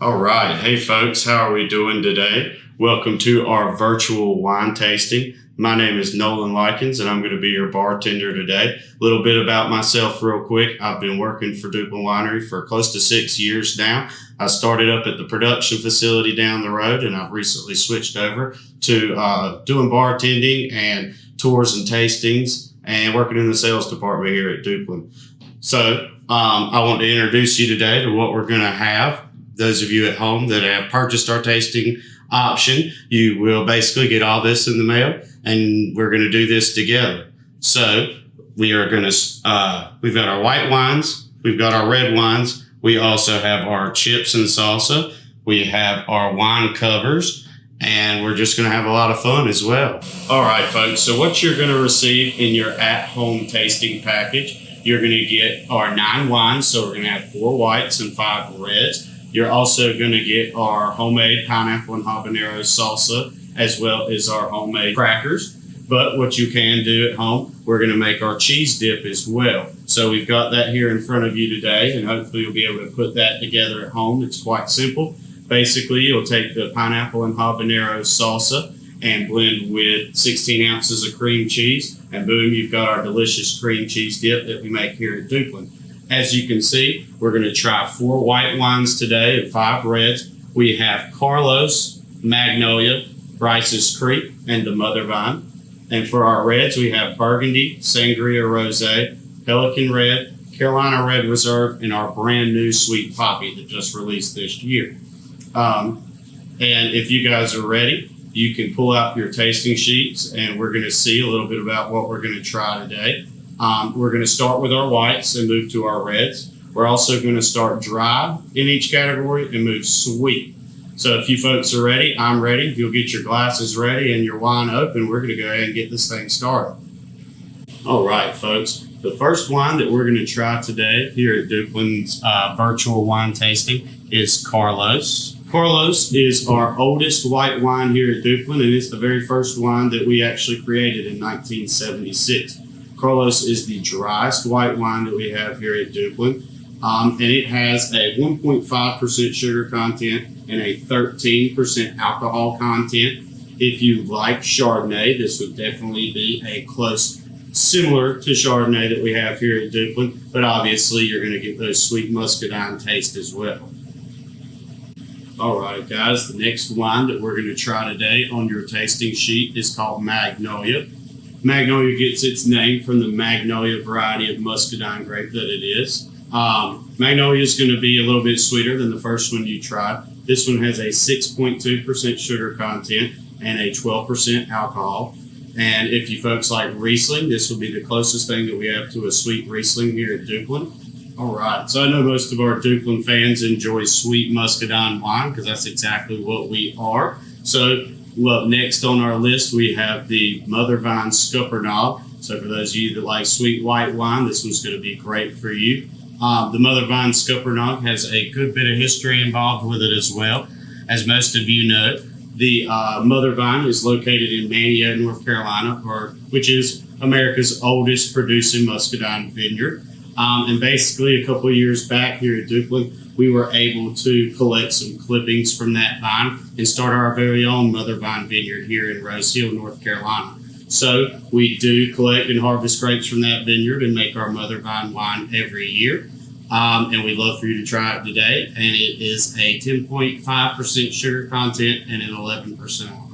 All right. Hey, folks, how are we doing today? Welcome to our virtual wine tasting. My name is Nolan Likens, and I'm going to be your bartender today. A little bit about myself real quick. I've been working for Duplin Winery for close to 6 years now. I started up at the production facility down the road, and I've recently switched over to doing bartending and tours and tastings and working in the sales department here at Duplin. So I want to introduce you today to what we're going to have. Those of you at home that have purchased our tasting option, you will basically get all this in the mail, and we're going to do this together. So we are going to, we've got our white wines, we've got our red wines, we also have our chips and salsa, we have our wine covers, and we're just going to have a lot of fun as well. All right, folks, so what you're going to receive in your at-home tasting package, you're going to get our 9 wines, so we're going to have 4 whites and 5 reds. You're also going to get our homemade pineapple and habanero salsa, as well as our homemade crackers. But what you can do at home, we're going to make our cheese dip as well. So we've got that here in front of you today, and hopefully you'll be able to put that together at home. It's quite simple. Basically, you'll take the pineapple and habanero salsa and blend with 16 ounces of cream cheese, and boom, you've got our delicious cream cheese dip that we make here at Duplin. As you can see, we're going to try 4 white wines today and 5 reds. We have Carlos, Magnolia, Bryce's Creek, and the Mother Vine. And for our reds, we have Burgundy, Sangria Rosé, Pelican Red, Carolina Red Reserve, and our brand new Sweet Poppy that just released this year. And if you guys are ready, you can pull out your tasting sheets, and we're going to see a little bit about what we're going to try today. We're going to start with our whites and move to our reds. We're also going to start dry in each category and move sweet. So if you folks are ready, I'm ready. If you'll get your glasses ready and your wine open, we're going to go ahead and get this thing started. All right, folks. The first wine that we're going to try today here at Duplin's virtual wine tasting is Carlos. Carlos is our oldest white wine here at Duplin, and it's the very first wine that we actually created in 1976. Carlos is the driest white wine that we have here at Duplin, and it has a 1.5% sugar content and a 13% alcohol content. If you like Chardonnay, this would definitely be a close similar to Chardonnay that we have here at Duplin, but obviously you're going to get those sweet muscadine taste as well. All right, guys, the next wine that we're going to try today on your tasting sheet is called Magnolia. Magnolia gets its name from the Magnolia variety of muscadine grape that it is. Magnolia is going to be a little bit sweeter than the first one you tried. This one has a 6.2% sugar content and a 12% alcohol. And if you folks like Riesling, this will be the closest thing that we have to a sweet Riesling here at Duplin. All right, so I know most of our Duplin fans enjoy sweet muscadine wine because that's exactly what we are. So up next on our list, we have the Mother Vine Scuppernong. So for those of you that like sweet white wine, this one's going to be great for you. The Mother Vine Scuppernong has a good bit of history involved with it as well. As most of you know, the Mother Vine is located in Manio, North Carolina, which is America's oldest producing muscadine vineyard. And basically, a couple of years back here at Duplin, we were able to collect some clippings from that vine and start our very own Mother Vine vineyard here in Rose Hill, North Carolina. So we do collect and harvest grapes from that vineyard and make our Mother Vine wine every year. And we'd love for you to try it today. And it is a 10.5% sugar content and an 11% alcohol.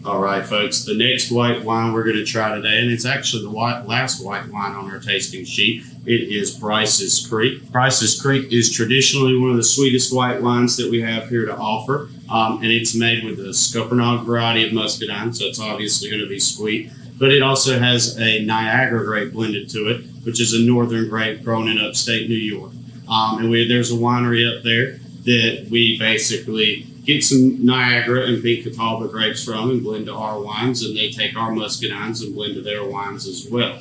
All right, folks, the next white wine we're going to try today, and it's actually the last white wine on our tasting sheet, it is Bryce's Creek. Bryce's Creek is traditionally one of the sweetest white wines that we have here to offer, and it's made with the Scuppernong variety of muscadine, so it's obviously going to be sweet. But it also has a Niagara grape blended to it, which is a northern grape grown in upstate New York. And there's a winery up there that we basically get some Niagara and Pink Catawba grapes from and blend to our wines, and they take our muscadines and blend to their wines as well.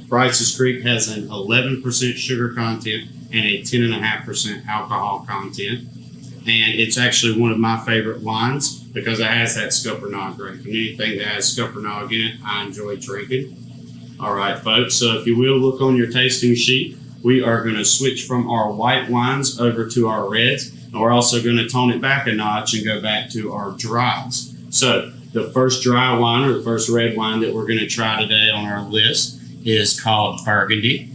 Bryce's Creek has an 11% sugar content and a 10.5% alcohol content. And it's actually one of my favorite wines because it has that Scuppernong grape. And anything that has Scuppernong in it, I enjoy drinking. All right, folks. So if you will, look on your tasting sheet. we are going to switch from our white wines over to our reds. And we're also going to tone it back a notch and go back to our dries. So the first dry wine, or the first red wine that we're going to try today on our list, is called Burgundy.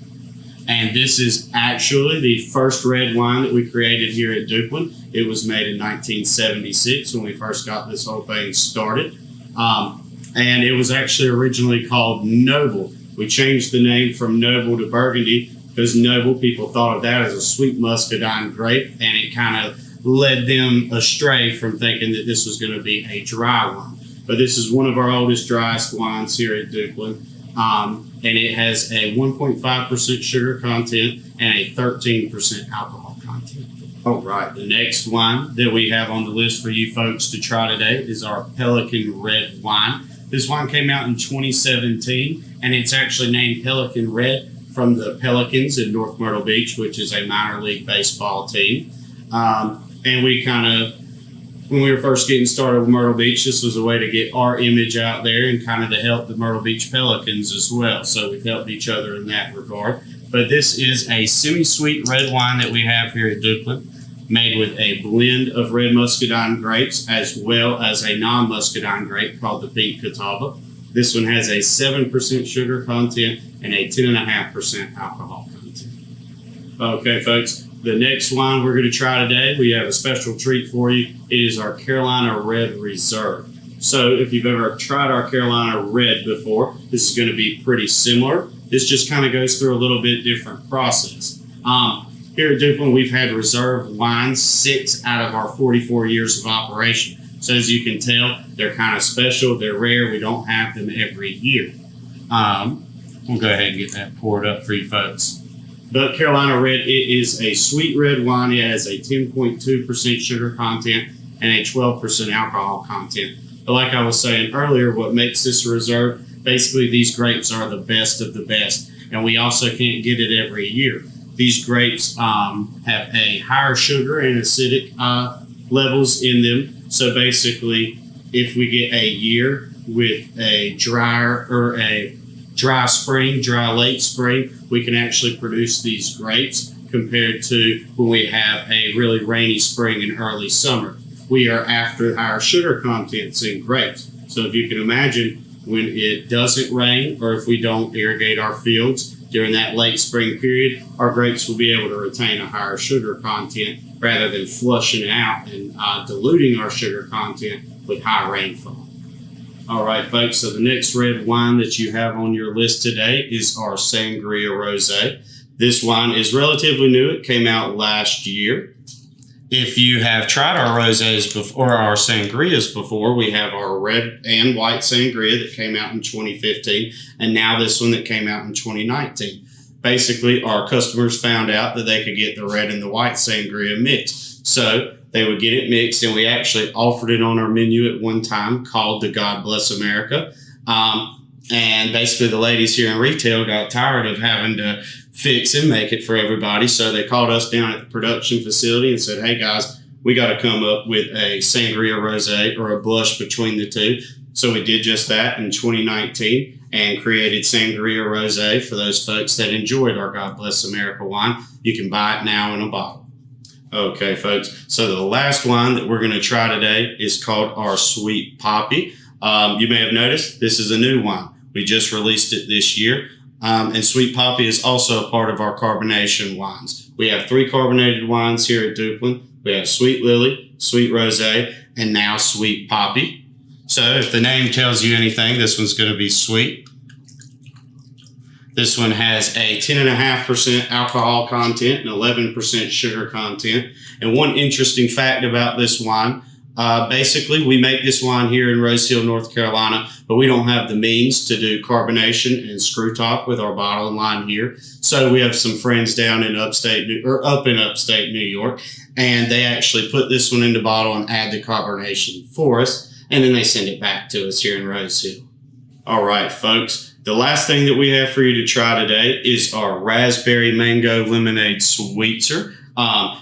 And this is actually the first red wine that we created here at Dukeland. It was made in 1976 when we first got this whole thing started. And it was actually originally called Noble. We changed the name from Noble to Burgundy because Noble, people thought of that as a sweet muscadine grape, and it kind of led them astray from thinking that this was going to be a dry wine. But this is one of our oldest, driest wines here at Dukeland. And it has a 1.5% sugar content and a 13% alcohol content. All right, the next wine that we have on the list for you folks to try today is our Pelican Red wine. This wine came out in 2017, and it's actually named Pelican Red from the Pelicans in North Myrtle Beach, which is a minor league baseball team. And we when we were first getting started with Myrtle Beach, this was a way to get our image out there and kind of to help the Myrtle Beach Pelicans as well. So we've helped each other in that regard. But this is a semi-sweet red wine that we have here at Dukeland, made with a blend of red muscadine grapes as well as a non-muscadine grape called the Pink Catawba. This one has a 7% sugar content and a 10.5% alcohol content. Okay, folks. The next wine we're going to try today, we have a special treat for you. It is our Carolina Red Reserve. So if you've ever tried our Carolina Red before, this is going to be pretty similar. This just kind of goes through a little bit different process. Here at Dukeland, we've had reserve wines 6 out of our 44 years of operation. So as you can tell, they're kind of special. They're rare. We don't have them every year. We'll go ahead and get that poured up for you folks. But Carolina Red, it is a sweet red wine. It has a 10.2% sugar content and a 12% alcohol content. But like I was saying earlier, what makes this a reserve, basically these grapes are the best of the best. And we also can't get it every year. These grapes have a higher sugar and acidic levels in them. So basically, if we get a year with a drier or a dry spring, dry late spring, we can actually produce these grapes compared to when we have a really rainy spring and early summer. We are after higher sugar contents in grapes. So if you can imagine when it doesn't rain or if we don't irrigate our fields during that late spring period, our grapes will be able to retain a higher sugar content rather than flushing out and diluting our sugar content with high rainfall. All right, folks, so the next red wine that you have on your list today is our Sangria Rosé. This wine is relatively new. It came out last year. If you have tried our rosés before, or our sangrias before, we have our red and white sangria that came out in 2015, and now this one that came out in 2019. Basically, our customers found out that they could get the red and the white sangria mixed. So they would get it mixed, and we actually offered it on our menu at one time called the God Bless America. And basically the ladies here in retail got tired of having to fix and make it for everybody. So they called us down at the production facility and said, hey guys, we got to come up with a Sangria Rosé or a blush between the two. So we did just that in 2019 and created Sangria Rosé for those folks that enjoyed our God Bless America wine. You can buy it now in a bottle. Okay, folks. So the last wine that we're going to try today is called our Sweet Poppy. You may have noticed this is a new wine. We just released it this year. And Sweet Poppy is also a part of our carbonation wines. We have 3 carbonated wines here at Dukeland. We have Sweet Lily, Sweet Rosé, and now Sweet Poppy. So if the name tells you anything, this one's going to be sweet. This one has a 10.5% alcohol content and 11% sugar content. And one interesting fact about this wine, basically we make this wine here in Rose Hill, North Carolina, but we don't have the means to do carbonation and screw top with our bottling line here. So we have some friends down in up in upstate New York, and they actually put this one in the bottle and add the carbonation for us, and then they send it back to us here in Rose Hill. All right, folks. The last thing that we have for you to try today is our Raspberry Mango Lemonade Sweetser.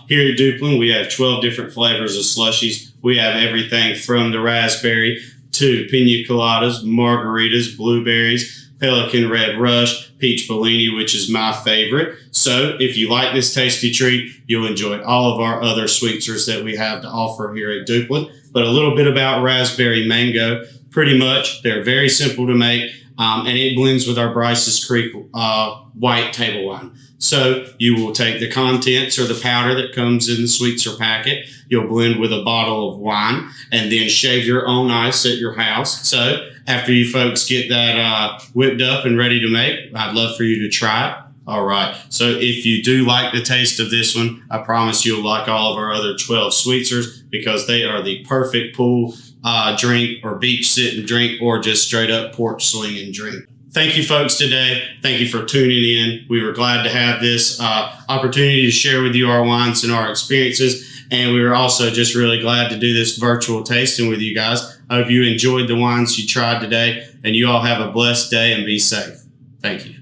Here at Dukeland, we have 12 different flavors of slushies. We have everything from the raspberry to pina coladas, margaritas, blueberries, Pelican Red Rush, peach Bellini, which is my favorite. So if you like this tasty treat, you'll enjoy all of our other sweeteners that we have to offer here at Duplin. But a little bit about raspberry mango. Pretty much, they're very simple to make, and it blends with our Bryce's Creek white table wine. So you will take the contents or the powder that comes in the sweetener packet. You'll blend with a bottle of wine and then shave your own ice at your house. So after you folks get that whipped up and ready to make, I'd love for you to try it. All right. So if you do like the taste of this one, I promise you'll like all of our other 12 sweeteners because they are the perfect pool drink or beach sitting drink or just straight up porch swinging drink. Thank you folks today. Thank you for tuning in. We were glad to have this opportunity to share with you our wines and our experiences. And we were also just really glad to do this virtual tasting with you guys. I hope you enjoyed the wines you tried today and you all have a blessed day and be safe. Thank you.